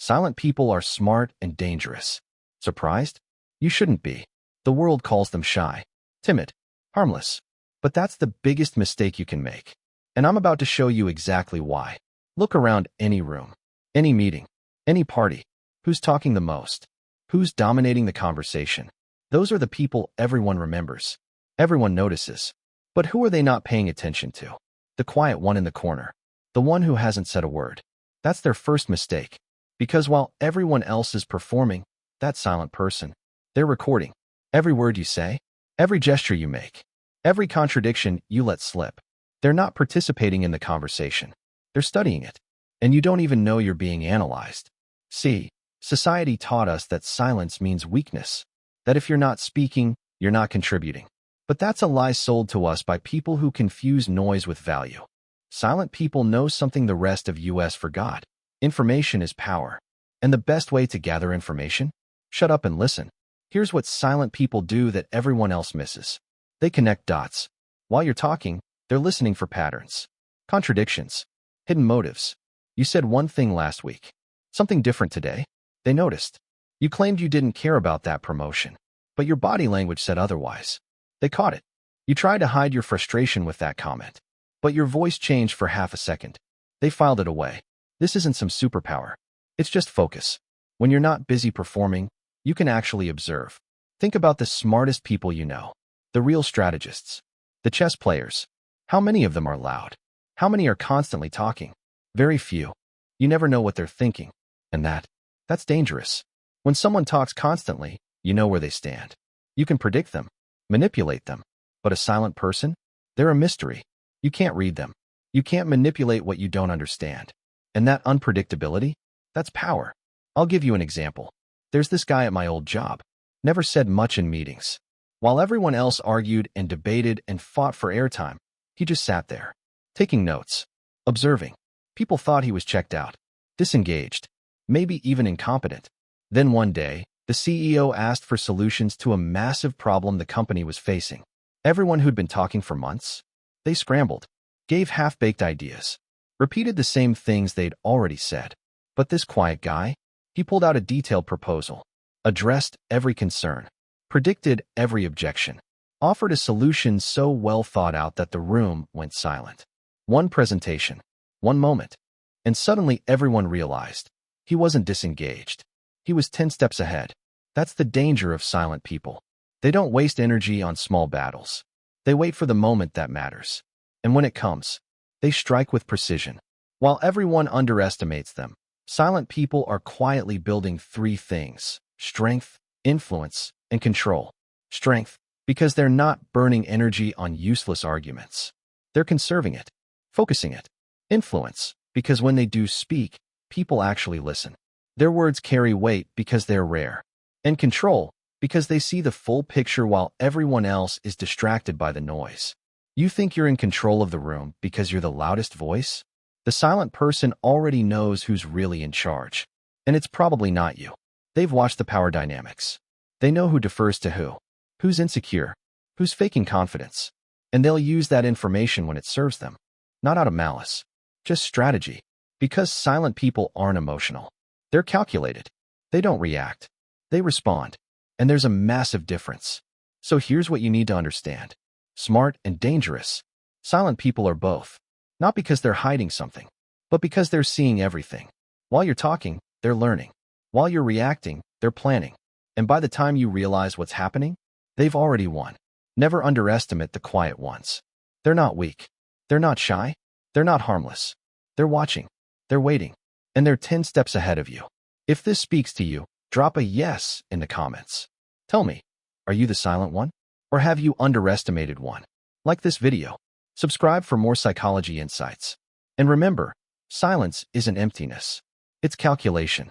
Silent people are smart and dangerous. Surprised? You shouldn't be. The world calls them shy, timid, harmless. But that's the biggest mistake you can make. And I'm about to show you exactly why. Look around any room, any meeting, any party. Who's talking the most? Who's dominating the conversation? Those are the people everyone remembers. Everyone notices. But who are they not paying attention to? The quiet one in the corner. The one who hasn't said a word. That's their first mistake. Because while everyone else is performing, that silent person, they're recording. Every word you say, every gesture you make, every contradiction you let slip. They're not participating in the conversation. They're studying it. And you don't even know you're being analyzed. See, society taught us that silence means weakness. That if you're not speaking, you're not contributing. But that's a lie sold to us by people who confuse noise with value. Silent people know something the rest of us forgot. Information is power. And the best way to gather information? Shut up and listen. Here's what silent people do that everyone else misses. They connect dots. While you're talking, they're listening for patterns, contradictions, hidden motives. You said one thing last week, something different today. They noticed. You claimed you didn't care about that promotion, but your body language said otherwise. They caught it. You tried to hide your frustration with that comment, but your voice changed for half a second. They filed it away. This isn't some superpower. It's just focus. When you're not busy performing, you can actually observe. Think about the smartest people you know, the real strategists, the chess players. How many of them are loud? How many are constantly talking? Very few. You never know what they're thinking. And that's dangerous. When someone talks constantly, you know where they stand. You can predict them, manipulate them. But a silent person? They're a mystery. You can't read them. You can't manipulate what you don't understand. And that unpredictability? That's power. I'll give you an example. There's this guy at my old job. Never said much in meetings. While everyone else argued and debated and fought for airtime, he just sat there, taking notes, observing. People thought he was checked out, disengaged, maybe even incompetent. Then one day, the CEO asked for solutions to a massive problem the company was facing. Everyone who'd been talking for months, they scrambled, gave half-baked ideas, repeated the same things they'd already said. But this quiet guy, he pulled out a detailed proposal, addressed every concern, predicted every objection, offered a solution so well thought out that the room went silent. One presentation, one moment, and suddenly everyone realized he wasn't disengaged. He was 10 steps ahead. That's the danger of silent people. They don't waste energy on small battles. They wait for the moment that matters. And when it comes, they strike with precision. While everyone underestimates them, silent people are quietly building 3 things: strength, influence, and control. Strength, because they're not burning energy on useless arguments. They're conserving it, focusing it. Influence, because when they do speak, people actually listen. Their words carry weight because they're rare. And control, because they see the full picture while everyone else is distracted by the noise. You think you're in control of the room because you're the loudest voice? The silent person already knows who's really in charge. And it's probably not you. They've watched the power dynamics. They know who defers to who, who's insecure, who's faking confidence. And they'll use that information when it serves them. Not out of malice, just strategy. Because silent people aren't emotional. They're calculated. They don't react. They respond. And there's a massive difference. So here's what you need to understand. Smart and dangerous. Silent people are both. Not because they're hiding something, but because they're seeing everything. While you're talking, they're learning. While you're reacting, they're planning. And by the time you realize what's happening, they've already won. Never underestimate the quiet ones. They're not weak. They're not shy. They're not harmless. They're watching. They're waiting. And they're 10 steps ahead of you. If this speaks to you, drop a yes in the comments. Tell me, are you the silent one? Or have you underestimated one? Like this video. Subscribe for more psychology insights. And remember, silence isn't emptiness. It's calculation.